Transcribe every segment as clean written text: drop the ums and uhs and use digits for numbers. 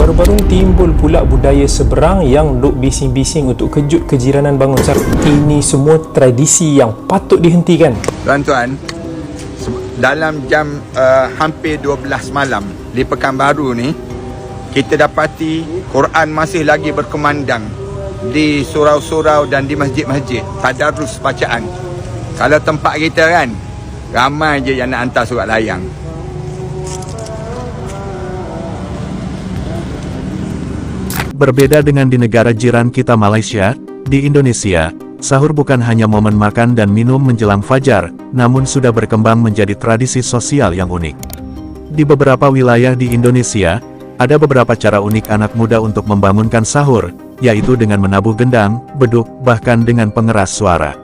Baru-baru timbul pula budaya seberang yang duk bising-bising untuk kejut kejiranan bangun sahur. Ini semua tradisi yang patut dihentikan. Tuan-tuan, dalam jam hampir 12 malam di Pekanbaru ni, kita dapati Quran masih lagi berkumandang di surau-surau dan di masjid-masjid. Tadarus bacaan. Kalau tempat kita kan, ramai je yang nak hantar surat layang. Berbeda dengan di negara jiran kita Malaysia, di Indonesia, sahur bukan hanya momen makan dan minum menjelang fajar, namun sudah berkembang menjadi tradisi sosial yang unik. Di beberapa wilayah di Indonesia, ada beberapa cara unik anak muda untuk membangunkan sahur, yaitu dengan menabuh gendang, beduk, bahkan dengan pengeras suara.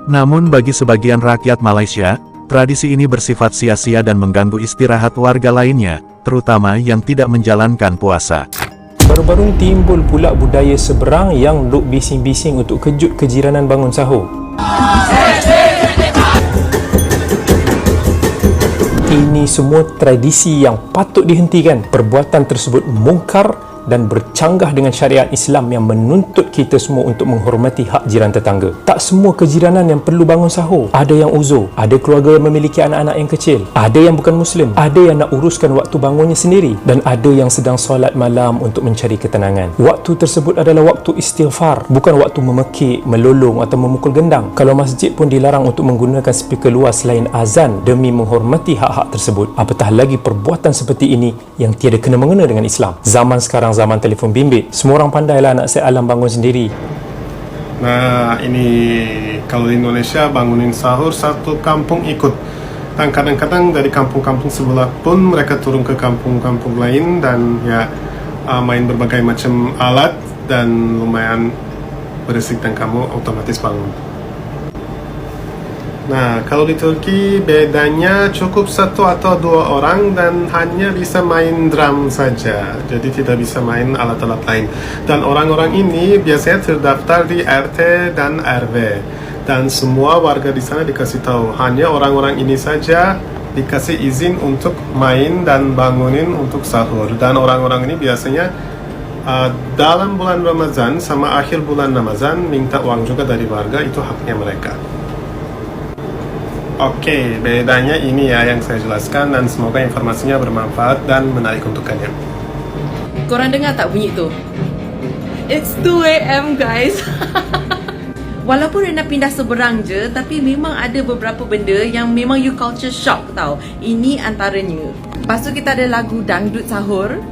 Namun bagi sebagian rakyat Malaysia, tradisi ini bersifat sia-sia dan mengganggu istirahat warga lainnya, terutama yang tidak menjalankan puasa. Baru-baru timbul pula budaya seberang yang duk bising-bising untuk kejut kejiranan bangun sahur. Ini semua tradisi yang patut dihentikan. Perbuatan tersebut mungkar dan bercanggah dengan syariat Islam yang menuntut kita semua untuk menghormati hak jiran tetangga. Tak semua kejiranan yang perlu bangun sahur. Ada yang uzur, ada keluarga yang memiliki anak-anak yang kecil, ada yang bukan Muslim, ada yang nak uruskan waktu bangunnya sendiri, dan ada yang sedang solat malam untuk mencari ketenangan. Waktu tersebut adalah waktu istighfar, bukan waktu memekik, melolong atau memukul gendang. Kalau masjid pun dilarang untuk menggunakan speaker luas selain azan demi menghormati hak-hak tersebut. Apatah lagi perbuatan seperti ini yang tiada kena-mengena dengan Islam. Zaman sekarang zaman telefon bimbit, semua orang pandailah nak set alam bangun sendiri. Nah, ini kalau di Indonesia bangunin sahur satu kampung ikut, dan kadang-kadang dari kampung-kampung sebelah pun mereka turun ke kampung-kampung lain dan ya main berbagai macam alat dan lumayan berisik dan kamu otomatis bangun. Nah, kalau di Turki bedanya cukup satu atau dua orang dan hanya bisa main drum saja, jadi tidak bisa main alat-alat lain. Dan orang-orang ini biasanya terdaftar di RT dan RW, dan semua warga di sana dikasih tahu. Hanya orang-orang ini saja dikasih izin untuk main dan bangunin untuk sahur. Dan orang-orang ini biasanya dalam bulan Ramadan sama akhir bulan Ramadan minta uang juga dari warga, itu haknya mereka. Oke, bedanya ini ya yang saya jelaskan, dan semoga informasinya bermanfaat dan menarik untuk kalian. Korang dengar tak bunyi tu? It's 2 AM guys. Walaupun Rena pindah seberang je, tapi memang ada beberapa benda yang memang you culture shock tau. Ini antaranya. Lepas tu kita ada lagu dangdut sahur.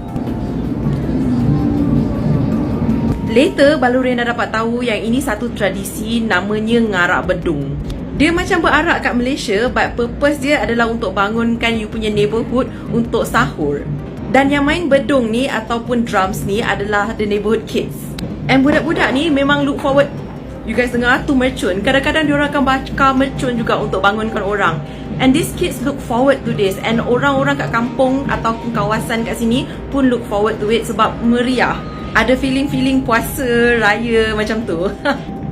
Later baru Rena dapat tahu yang ini satu tradisi namanya ngarak bedung. Dia macam berarak kat Malaysia, but purpose dia adalah untuk bangunkan you punya neighborhood untuk sahur. Dan yang main bedung ni ataupun drums ni adalah the neighborhood kids. And budak-budak ni memang look forward. You guys dengar tu mercun. Kadang-kadang diorang akan bakar mercun juga untuk bangunkan orang. And these kids look forward to this. And orang-orang kat kampung ataupun kawasan kat sini pun look forward to it sebab meriah. Ada feeling-feeling puasa raya macam tu.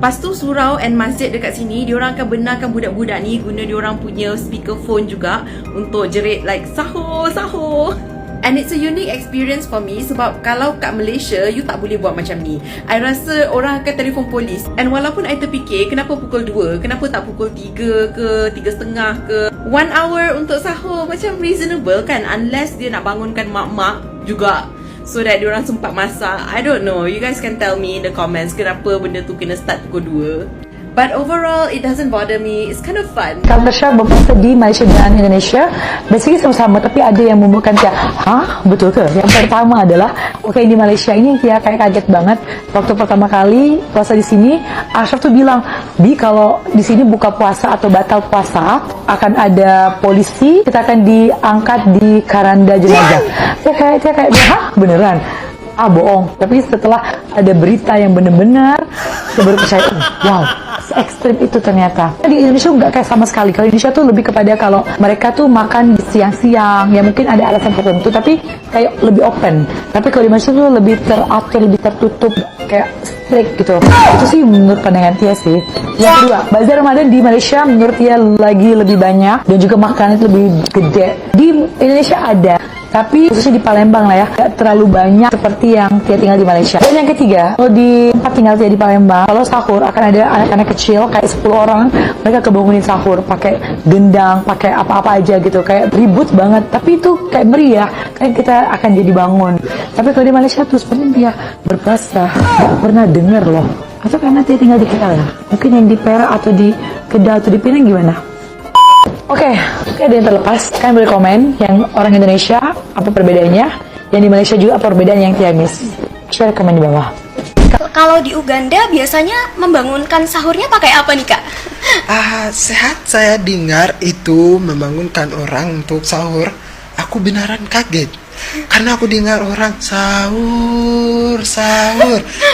Lepas tu surau and masjid dekat sini, diorang akan benarkan budak-budak ni guna diorang punya speakerphone juga untuk jerit like sahur, sahur. And it's a unique experience for me sebab kalau kat Malaysia, you tak boleh buat macam ni. I rasa orang akan telefon polis. And walaupun I terfikir, kenapa pukul 2? Kenapa tak pukul 3 ke 3.30 ke? 1 hour untuk sahur macam reasonable kan? Unless dia nak bangunkan mak-mak juga, so that diorang sempat masak. I don't know, you guys can tell me in the comments kenapa benda tu kena start pukul 2. But overall, it doesn't bother me. It's kind of fun. Culture berpuasa di Malaysia dan Indonesia basically sama-sama, tapi ada yang membuatkan dia, hah? Betul ke? Yang pertama adalah, okay, di Malaysia ini dia kayak kaget banget. Waktu pertama kali puasa di sini, Ashraf tuh bilang, Bi, kalau di sini buka puasa atau batal puasa, akan ada polisi, kita akan diangkat di karanda jenazah. Dia kayak, hah? Beneran? Ah, bohong. Tapi setelah ada berita yang benar-benar, saya baru percaya, wow, se-ekstrim itu ternyata. Di Indonesia nggak kayak sama sekali. Kalau Indonesia tuh lebih kepada kalau mereka tuh makan di siang-siang, ya mungkin ada alasan tertentu, tapi kayak lebih open. Tapi kalau di Malaysia tuh lebih teratur, lebih tertutup, kayak strict gitu. Itu sih menurut pandangan Tia sih. Yang kedua, bazar Ramadan di Malaysia menurut Tia lagi lebih banyak dan juga makanan lebih gede. Di Indonesia ada, Tapi khususnya di Palembang lah ya, gak terlalu banyak seperti yang Tia tinggal di Malaysia. Dan yang ketiga, kalau di tempat tinggal Tia di Palembang, kalau sahur akan ada anak-anak kecil kayak 10 orang, mereka kebangunin sahur pakai gendang, pakai apa-apa aja gitu, kayak ribut banget. Tapi itu kayak meriah, kayak kita akan jadi bangun. Tapi kalau di Malaysia tuh sebenarnya dia berpuasa, gak pernah denger loh. Atau karena Tia tinggal di Kedah ya? Mungkin yang di Perak atau di Kedah atau di Penang gimana? Oke, ada yang terlepas. Kalian boleh komen yang orang Indonesia apa perbedaannya, yang di Malaysia juga apa perbedaan yang Tia miss. Share komen di bawah. Kalau di Uganda biasanya membangunkan sahurnya pakai apa nih Kak? Sehat saya dengar itu membangunkan orang untuk sahur. Aku beneran kaget. Karena aku dengar orang sahur.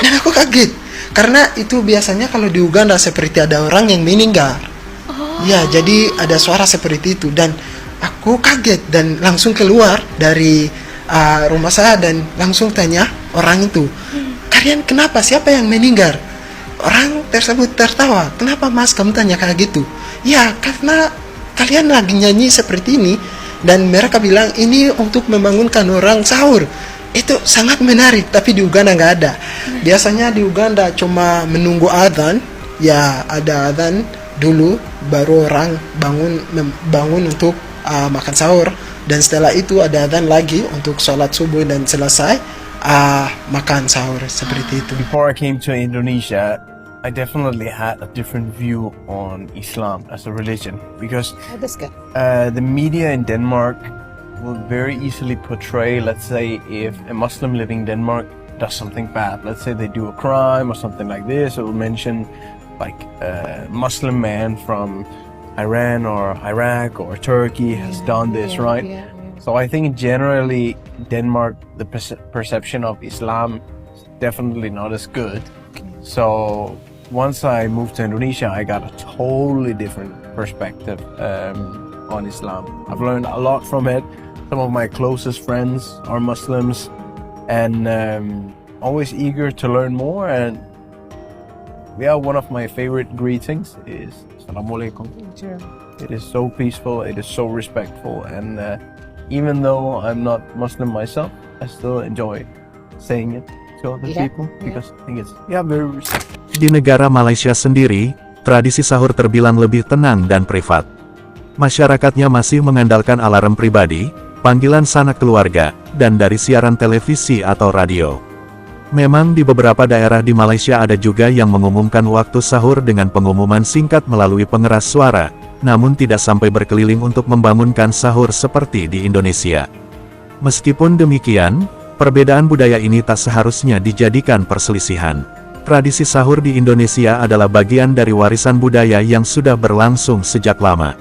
Dan aku kaget. Karena itu biasanya kalau di Uganda seperti ada orang yang meninggal. Ya, jadi ada suara seperti itu. Dan aku kaget dan langsung keluar dari rumah saya dan langsung tanya orang itu. Kalian kenapa? Siapa yang meninggal? Orang tersebut tertawa. Kenapa mas kamu tanya kayak gitu? Ya karena kalian lagi nyanyi seperti ini. Dan mereka bilang ini untuk membangunkan orang sahur. Itu sangat menarik. Tapi di Uganda nggak ada. Biasanya di Uganda cuma menunggu adzan. Ya ada adzan dulu baru orang bangun untuk makan sahur. Dan setelah itu ada adzan lagi untuk sholat subuh dan selesai makan sahur seperti itu. Before I came to Indonesia, I definitely had a different view on Islam as a religion because the media in Denmark will very easily portray, let's say, if a Muslim living in Denmark does something bad, let's say they do a crime or something like this, it will mention like a Muslim man from Iran or Iraq or Turkey has done this, right? So I think generally Denmark, the perception of Islam is definitely not as good. So once I moved to Indonesia, I got a totally different perspective on Islam. I've learned a lot from it. Some of my closest friends are Muslims and always eager to learn more. And yeah, one of my favorite greetings is Assalamualaikum. It is so peaceful, it is so respectful, and even though I'm not Muslim myself, I still enjoy saying it to other people because I think it's very respectful. Di negara Malaysia sendiri, tradisi sahur terbilang lebih tenang dan privat. Masyarakatnya masih mengandalkan alarm pribadi, panggilan sanak keluarga, dan dari siaran televisi atau radio. Memang di beberapa daerah di Malaysia ada juga yang mengumumkan waktu sahur dengan pengumuman singkat melalui pengeras suara, namun tidak sampai berkeliling untuk membangunkan sahur seperti di Indonesia. Meskipun demikian, perbedaan budaya ini tak seharusnya dijadikan perselisihan. Tradisi sahur di Indonesia adalah bagian dari warisan budaya yang sudah berlangsung sejak lama.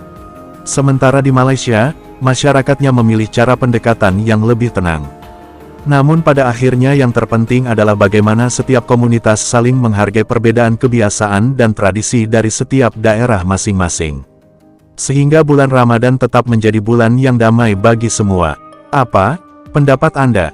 Sementara di Malaysia, masyarakatnya memilih cara pendekatan yang lebih tenang. Namun pada akhirnya yang terpenting adalah bagaimana setiap komunitas saling menghargai perbedaan kebiasaan dan tradisi dari setiap daerah masing-masing. Sehingga bulan Ramadan tetap menjadi bulan yang damai bagi semua. Apa pendapat Anda?